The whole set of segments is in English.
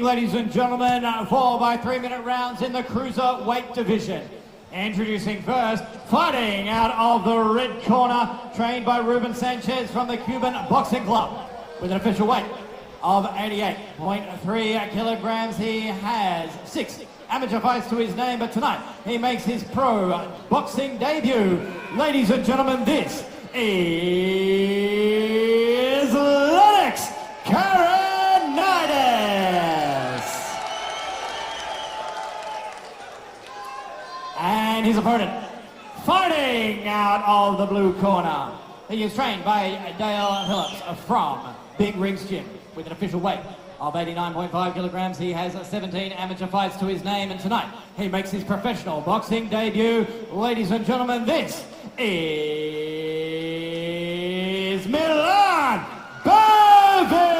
Ladies and gentlemen, 4 by 3 minute rounds in the cruiserweight division. Introducing first, fighting out of the red corner, trained by Ruben Sanchez from the Cuban Boxing Club, with an official weight of 88.3 kilograms. He has 6 amateur fights to his name, but tonight he makes his pro boxing debut. Ladies and gentlemen, this is Lennox Caraynidis. And his opponent, fighting out of the blue corner. He is trained by Dale Phillips from Big Rigs Gym with an official weight of 89.5 kilograms. He has 17 amateur fights to his name, and tonight he makes his professional boxing debut. Ladies and gentlemen, this is Milan Bevk.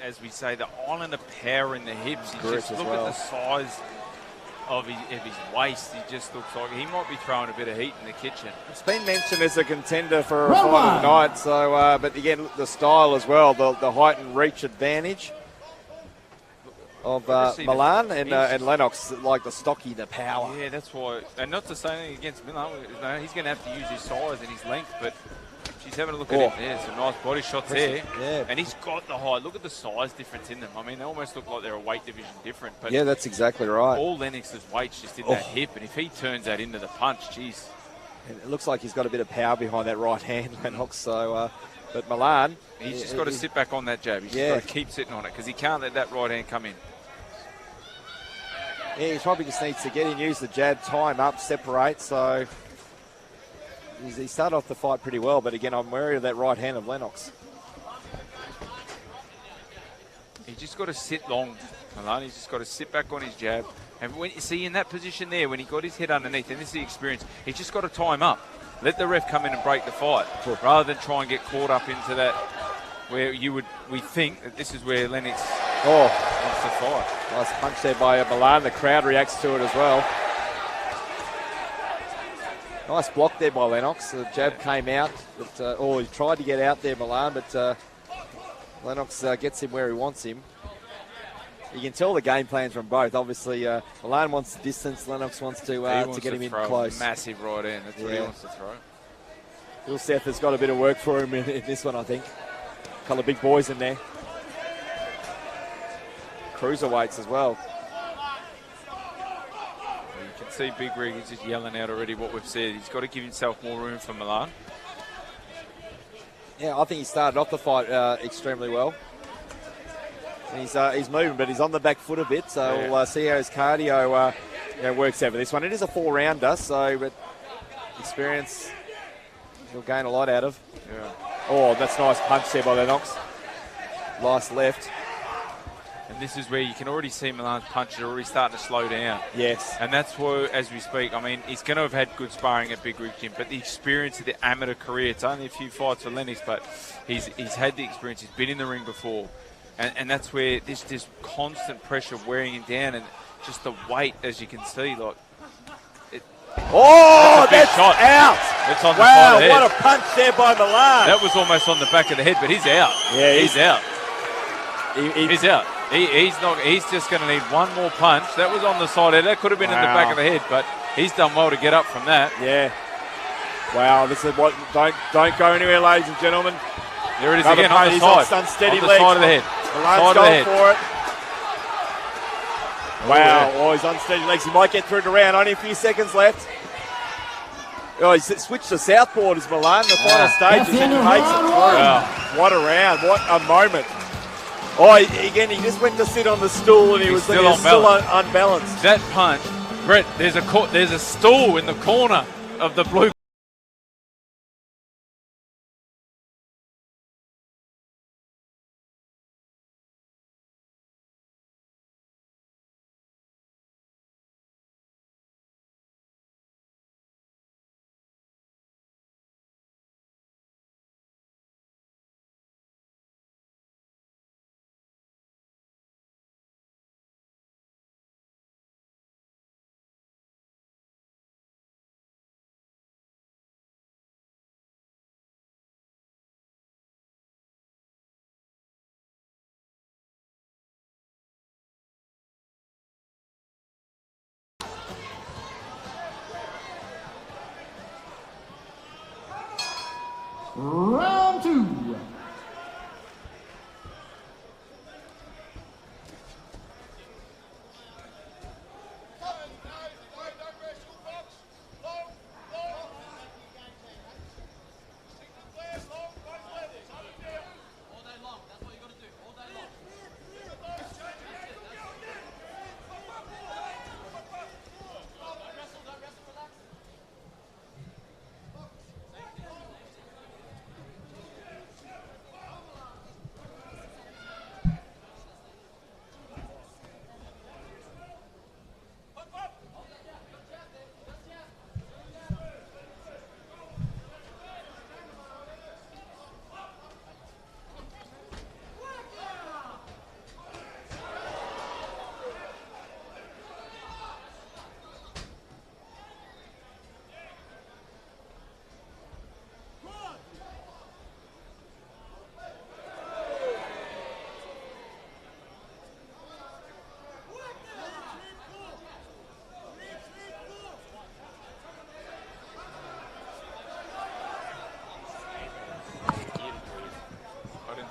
As we say, the island of power in the hips. You just look at the size of his waist. He just looks like he might be throwing a bit of heat in the kitchen. It's been mentioned as a contender for a fight of the night. So, but again, the style as well, the height and reach advantage of Milan and Lennox, like the stocky, the power. Yeah, that's why. And not to say anything against Milan, he's going to have to use his size and his length, but she's having a look at him. There's some nice body shots there. Yeah. And he's got the height. Look at the size difference in them. I mean, they almost look like they're a weight division different. But yeah, that's exactly right. All Lennox's weight's just in that hip, and if he turns that into the punch, geez. And it looks like he's got a bit of power behind that right hand, Lennox. So, but Milan, he's just got to sit back on that jab. He's just got to keep sitting on it because he can't let that right hand come in. Yeah, he probably just needs to get in, use the jab, time up, separate. So he started off the fight pretty well, but again, I'm wary of that right hand of Lennox. He's just got to sit long, Milan. He's just got to sit back on his jab. And when you see in that position there, when he got his head underneath, and this is the experience, he's just got to time up. Let the ref come in and break the fight, rather than try and get caught up into that where we think that this is where Lennox wants to fight. Nice punch there by Milan. The crowd reacts to it as well. Nice block there by Lennox. The jab came out, but he tried to get out there, Milan, but Lennox gets him where he wants him. You can tell the game plans from both. Obviously, Milan wants the distance. Lennox wants to get him in close. Massive right in. That's what he wants to throw. Will Seth has got a bit of work for him in this one, I think. A couple of big boys in there. Cruiserweights as well. You can see Big Rig is just yelling out already what we've said. He's got to give himself more room for Milan. Yeah, I think he started off the fight extremely well. And he's moving, but he's on the back foot a bit, so we'll see how his cardio works out for this one. It is a 4-rounder, so but experience he'll gain a lot out of. Yeah. Oh, that's a nice punch there by Lennox. Nice left. And this is where you can already see Milan's punches are already starting to slow down. Yes. And that's where, as we speak, I mean, he's going to have had good sparring at Big Rig Gym, but the experience of the amateur career, it's only a few fights for Lennox, but he's had the experience. He's been in the ring before. And that's where this constant pressure wearing him down, and just the weight, as you can see, like. That's shot. Out. That's on the side of the head. What a punch there by Milan. That was almost on the back of the head, but he's out. Yeah, he's out. He's out. He's not. He's just going to need one more punch. That was on the side head. That could have been in the back of the head, but he's done well to get up from that. Yeah. Wow. This is what. Don't go anywhere, ladies and gentlemen. There it is again on the side. Unsteady on the side of the head. Milan's going for it. Wow. He's unsteady legs. He might get through the round. Only a few seconds left. He's switched to southpaw as Milan. The final stages, and he makes it through. Wow. What a round. What a moment. Again, he just went to sit on the stool and he was still unbalanced. That punch, Brett, there's a stool in the corner of the blue round 2.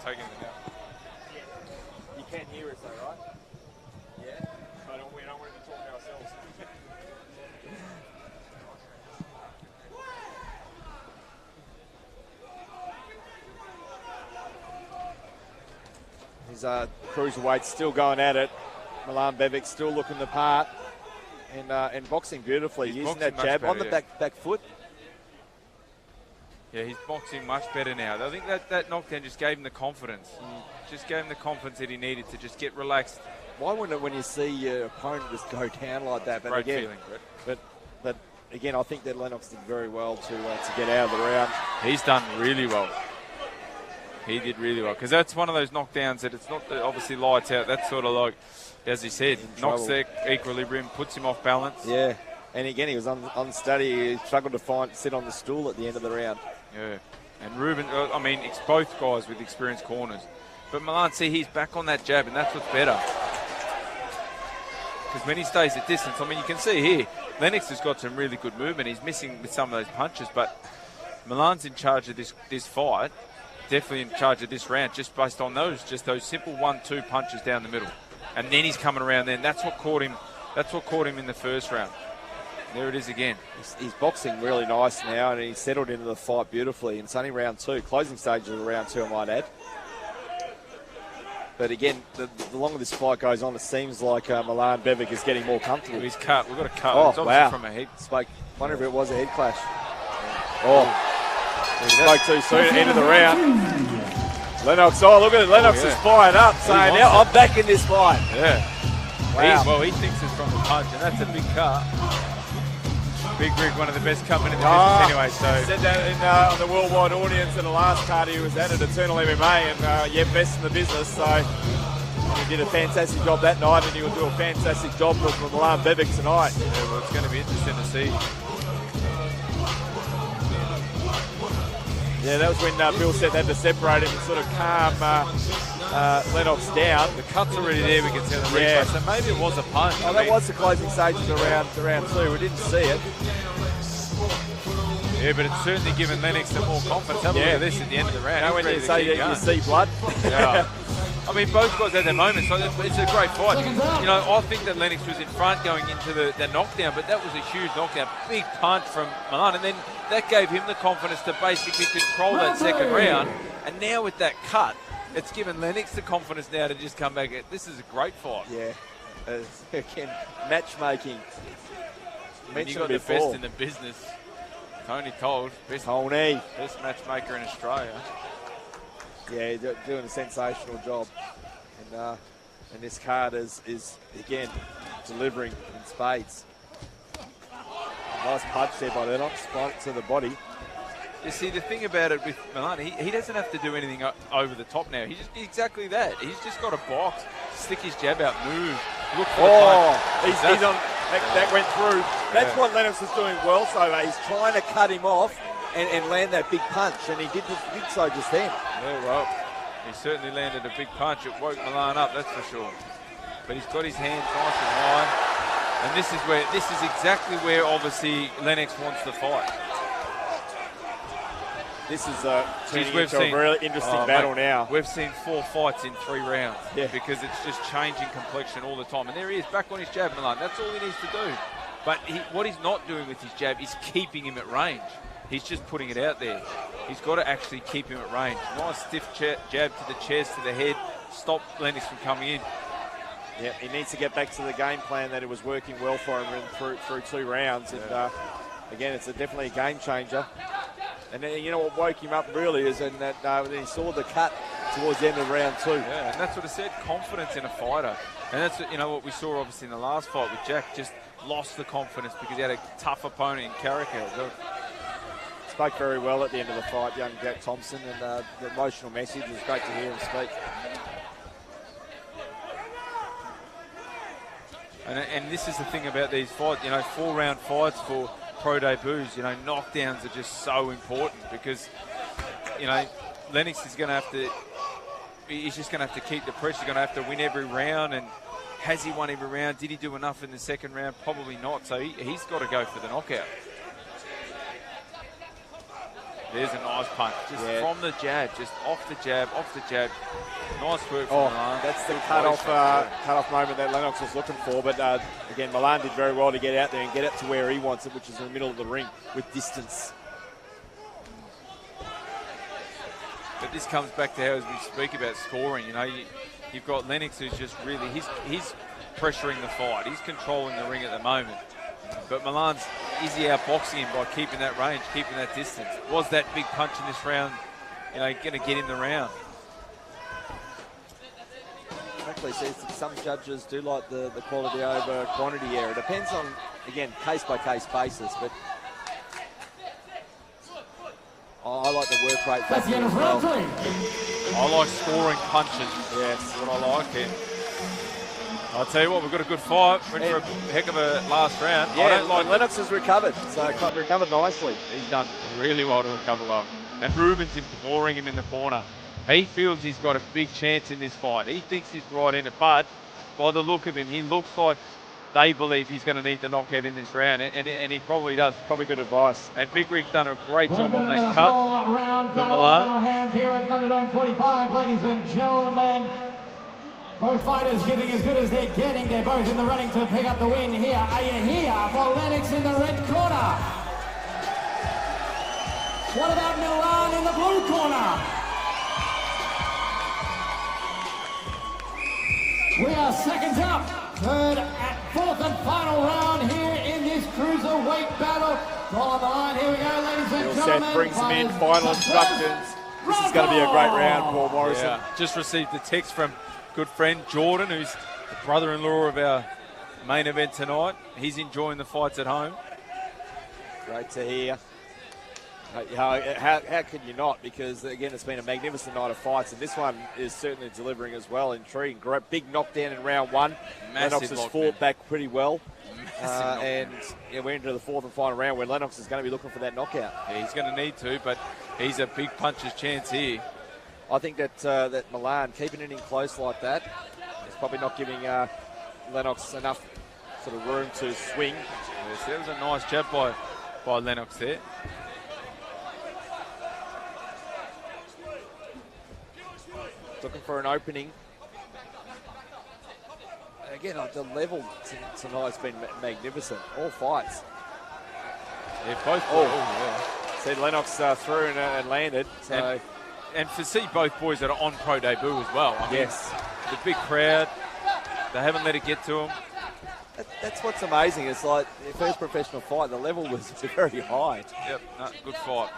Taking it out. You can't hear us though, right? Yeah. But we don't want to talk to ourselves. His cruiserweight still going at it. Milan Bevk still looking the part and boxing beautifully. He's using boxing that jab better, on the yeah. back foot. Yeah, he's boxing much better now. I think that knockdown just gave him the confidence. Just gave him the confidence that he needed to just get relaxed. Why wouldn't it when you see your opponent just go down like that? But Great again, feeling, Brett. But again, I think that Lennox did very well to get out of the round. He's done really well. He did really well because that's one of those knockdowns that it's not obviously lights out. That's sort of like, as he said, knocks the equilibrium, puts him off balance. Yeah, and again, he was unsteady. He struggled to sit on the stool at the end of the round. Yeah, and Ruben, I mean, it's both guys with experienced corners. But Milan, see, he's back on that jab, and that's what's better. Because when he stays at distance, I mean, you can see here, Lennox has got some really good movement. He's missing with some of those punches, but Milan's in charge of this fight, definitely in charge of this round, just based on those simple 1-2 punches down the middle. And then he's coming around then. That's what caught him in the first round. There it is again. He's boxing really nice now, and he's settled into the fight beautifully. And it's only round 2, closing stages of round 2, I might add. But again, the longer this fight goes on, it seems like Milan Bevk is getting more comfortable. He's cut. We've got a cut. Oh, it's obviously wow. from a head. Wonder if it was a head clash. Oh, he spoke too soon. End of the round. Lennox, look at it. Lennox is fired up, saying, now I'm back in this fight. Yeah. Wow. He thinks it's from the punch, and that's a big cut. Big Rig, one of the best company in the business anyway. So said that on the worldwide audience in the last card he was at Eternal MMA, and best in the business. So he did a fantastic job that night, and he will do a fantastic job with Milan Bevk tonight. Yeah, well, it's going to be interesting to see. Yeah, that was when Bill said they had to separate him and sort of calm Lennox down. The cut's already there, we can see on the replay, so maybe it was a punch. Oh, that was the closing stages of round 2. We didn't see it. Yeah, but it's certainly given Lennox some more confidence. Have a look at this at the end of the round. You know when you say that you see blood? Yeah. I mean, both guys had their moments. So it's a great fight. You know, I think that Lennox was in front going into the knockdown, but that was a huge knockdown. Big punch from Milan, and then that gave him the confidence to basically control that second round. And now with that cut, it's given Lennox the confidence now to just come back. This is a great fight. Yeah. Again, matchmaking. When you got the best in the business. Tony told, best matchmaker in Australia. Yeah, doing a sensational job. And this card is again, delivering in spades. Nice punch there by Lennox, right to the body. You see, the thing about it with Milan, he doesn't have to do anything over the top now. He's just exactly that. He's just got a box, stick his jab out, move, look for the punch. He's on. That went through. That's what Lennox is doing well so far. He's trying to cut him off and land that big punch, and he did so just then. Yeah, well, he certainly landed a big punch. It woke Milan up, that's for sure. But he's got his hands nice and high. And this is exactly where obviously Lennox wants to fight. This is turning we've into seen- a really interesting battle now. We've seen 4 fights in 3 rounds Yeah. because it's just changing complexion all the time. And there he is, back on his jab, Milan. That's all he needs to do. But what he's not doing with his jab is keeping him at range. He's just putting it out there. He's got to actually keep him at range. Nice stiff jab to the chest, to the head. Stop Lennox from coming in. Yeah, he needs to get back to the game plan that it was working well for him through 2 rounds. And again, it's definitely a game changer. And then, you know what woke him up really is in that when he saw the cut towards the end of round 2. Yeah, and that's what I said, confidence in a fighter. And that's what we saw obviously in the last fight with Jack, just lost the confidence because he had a tough opponent in Caraynidis. Spoke very well at the end of the fight, young Jack Thompson, and the emotional message was great to hear him speak. And this is the thing about these fights, 4-round fights for pro debuts, knockdowns are just so important because, Lennox is going to have to, he's just going to have to keep the pressure. He's going to have to win every round. And has he won every round? Did he do enough in the second round? Probably not. So he's got to go for the knockout. There's a nice punch. Just from the jab, just off the jab. Nice work from Milan. That's the cut-off moment that Lennox was looking for. But again, Milan did very well to get out there and get it to where he wants it, which is in the middle of the ring with distance. But this comes back to how, as we speak about scoring, you've got Lennox who's just really, he's pressuring the fight. He's controlling the ring at the moment. But Milan's, is he outboxing him by keeping that range, keeping that distance? Was that big punch in this round, going to get in the round? Exactly. So some judges do like the quality over quantity here. It depends on, again, case-by-case basis, but I like the work rate factor as well. I like scoring punches. Yes, that's what I like. And I'll tell you what, we've got a good fight. Went for a heck of a last round. Yeah, Lennox has recovered, so recovered nicely. He's done really well to recover well. And Ruben's imploring him in the corner. He feels he's got a big chance in this fight. He thinks he's right in it, but by the look of him, he looks like they believe he's going to need the knockout in this round, and he probably does. Probably good advice. And Big Rick's done a great job on that cut. Final hand here at Thunderdome 45, ladies and gentlemen. Both fighters giving as good as they're getting. They're both in the running to pick up the win here. Are you here for Lennox in the red corner? What about Milan in the blue corner? We are seconds up. Third and fourth and final round here in this cruiserweight battle. All on the line. Here we go, ladies and gentlemen. Seth brings them in. Final instructions. This is going to be a great round, Paul Morrison. Yeah. Just received a text from good friend Jordan, who's the brother-in-law of our main event tonight. He's enjoying the fights at home. Great to hear. How could you not? Because, again, it's been a magnificent night of fights, and this one is certainly delivering as well. Intriguing. Great big knockdown in round 1. Lennox has fought back pretty well. And we're into the fourth and final round where Lennox is going to be looking for that knockout. Yeah, he's going to need to, but he's a big puncher's chance here. I think that Milan, keeping it in close like that, is probably not giving Lennox enough sort of room to swing. Yes, that was a nice jab by Lennox there. Looking for an opening. Again, the level tonight's been magnificent. All fights. Yeah, both. See Lennox through and landed. So. And to see both boys that are on pro debut as well. I mean, yes. The big crowd. They haven't let it get to them. That's what's amazing. It's like their first professional fight. The level was very high. Yep. No, good fight.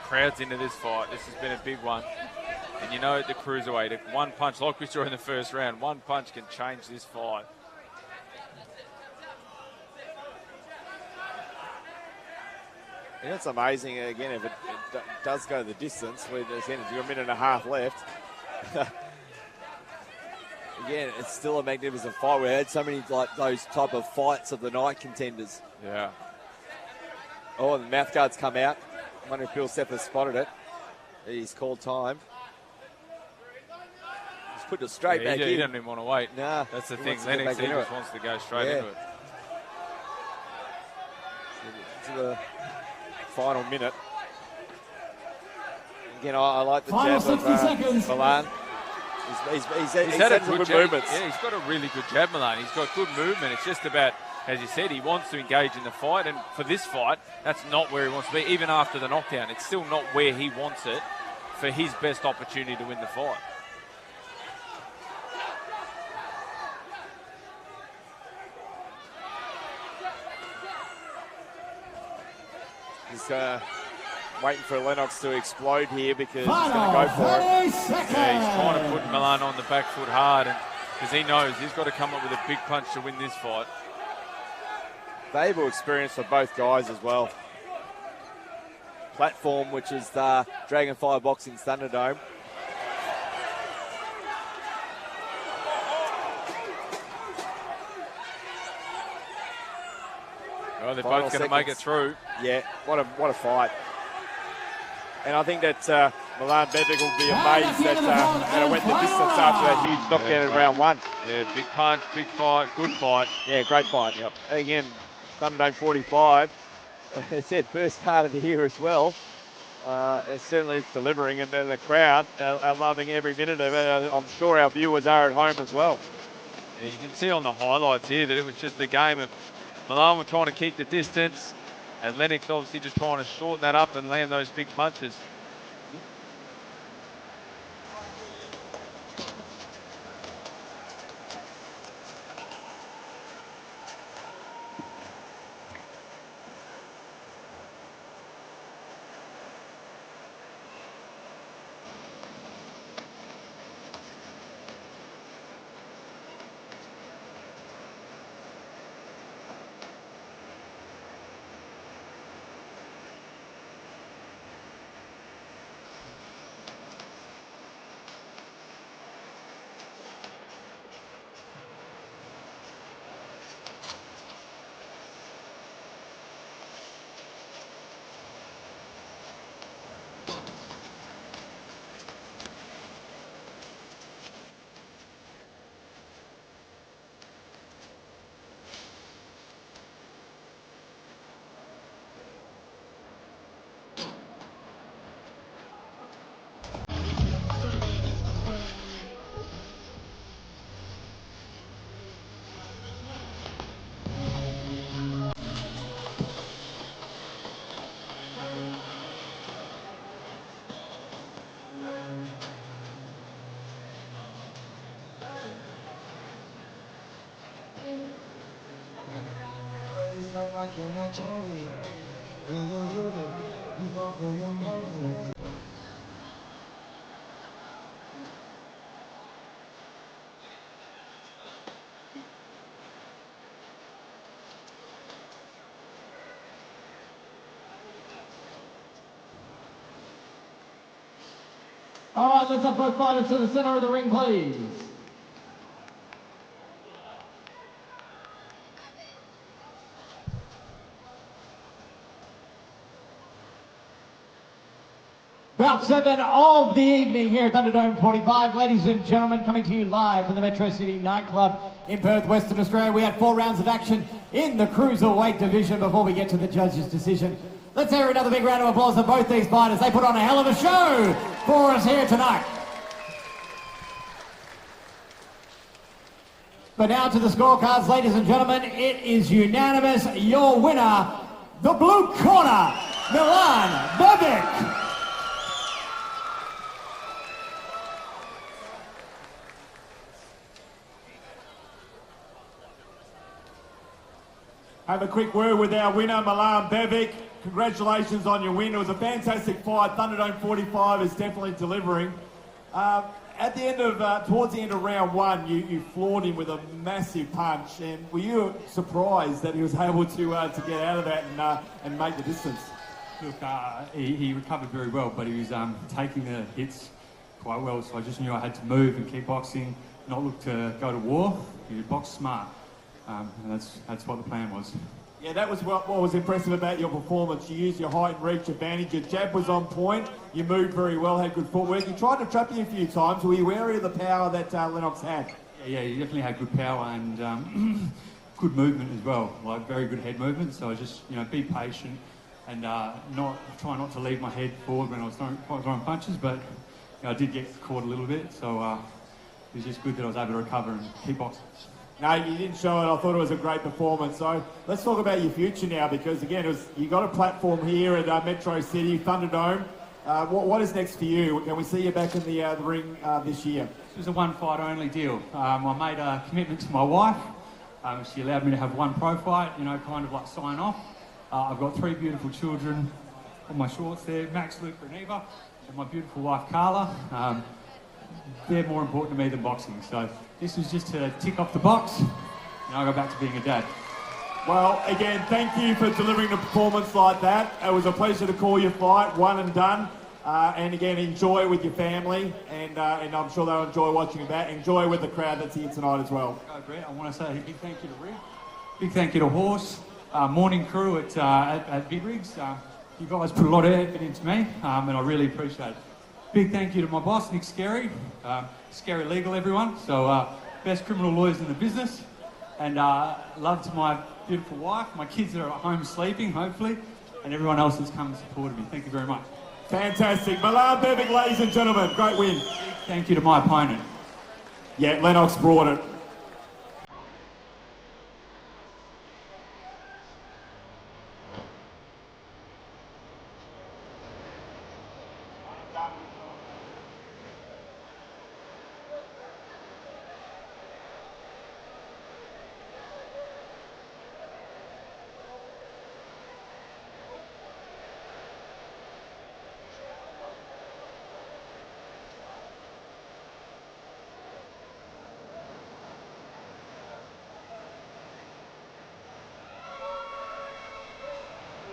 Crowds into this fight. This has been a big one. And at the cruiserweight, one punch, like we saw in the first round, one punch can change this fight. It's amazing, again, if it does go the distance, where there's a minute and a half left. Again, it's still a magnificent fight. We had so many like those type of fights of the night contenders. Yeah. Oh, and the mouth guard's come out. I wonder if Bill Sepp has spotted it. He's called time. He's put it straight back in. He doesn't even want to wait. Nah. That's the thing. Lennox just wants to go straight into it. into the final minute. Again, I like the Final jab 60 of seconds. Milan. He's had a good jab. movements. Yeah, he's got a really good jab, Milan. He's got good movement. It's just about, as you said, he wants to engage in the fight, and for this fight, that's not where he wants to be. Even after the knockdown, it's still not where he wants it for his best opportunity to win the fight. He's waiting for Lennox to explode here because he's going to go for it. Yeah, he's kind of putting Milan on the back foot hard, because he knows he's got to come up with a big punch to win this fight. Valuable experience for both guys as well. Platform, which is the Dragonfire Boxing's Thunderdome. Well, they're both going to make it through. Yeah, what a fight. And I think that Milan Bevk will be amazed that it went the distance after that huge knockdown in round one. Yeah, big punch, big fight, good fight. Yeah, great fight. Yep. Again, Thunderdome 45. As I said, first part of the year as well. It certainly is delivering, and then the crowd are loving every minute of it. I'm sure our viewers are at home as well. Yeah, you can see on the highlights here that it was just the game of Milan were trying to keep the distance, and Lennox obviously just trying to shorten that up and land those big punches. All right, let's have both fighters to the center of the ring, please. Bout 7 of the evening here at Thunderdome 45. Ladies and gentlemen, coming to you live from the Metro City nightclub in Perth, Western Australia. We had 4 rounds of action in the cruiserweight division before we get to the judges' decision. Let's hear another big round of applause for both these fighters. They put on a hell of a show for us here tonight. But now to the scorecards, ladies and gentlemen. It is unanimous. Your winner, the blue corner, Milan Bevk. Have a quick word with our winner, Milan Bevk. Congratulations on your win. It was a fantastic fight. Thunderdome 45 is definitely delivering. At the end of, towards the end of round one, you floored him with a massive punch. And were you surprised that he was able to get out of that and make the distance? Look, he recovered very well, but he was taking the hits quite well. So I just knew I had to move and keep boxing, not look to go to war. You box smart, and that's what the plan was. Yeah, that was what was impressive about your performance. You used your height and reach advantage. Your jab was on point. You moved very well, had good footwork. You tried to trap you a few times. Were you wary of the power that Lennox had? Yeah, he definitely had good power, and good movement as well, like very good head movement. So I just, be patient and try not to leave my head forward when I was throwing punches, but I did get caught a little bit. So it was just good that I was able to recover and keep boxing. No, you didn't show it. I thought it was a great performance. So let's talk about your future now, because again, you got a platform here at Metro City, Thunderdome. What is next for you? Can we see you back in the ring this year? This was a one-fight only deal. I made a commitment to my wife. She allowed me to have one pro fight, kind of like sign off. I've got 3 beautiful children on my shorts there, Max, Luke, and Eva, and my beautiful wife, Carla. They're more important to me than boxing. So this was just to tick off the box, and I'll go back to being a dad. Well, again, thank you for delivering a performance like that. It was a pleasure to call your fight, one and done. And again, enjoy it with your family, and I'm sure they'll enjoy watching you back. Enjoy with the crowd that's here tonight as well. Go, Brett. I want to say a big thank you to Rick, big thank you to Horse, morning crew at Big Rigs. You guys put a lot of effort into me, and I really appreciate it. Big thank you to my boss, Nick Scary, Scary Legal, everyone. So best criminal lawyers in the business, and love to my beautiful wife, my kids that are at home sleeping, hopefully, and everyone else that's come and supported me. Thank you very much. Fantastic. Milan Bevk, ladies and gentlemen, great win. Thank you to my opponent. Yeah, Lennox brought it.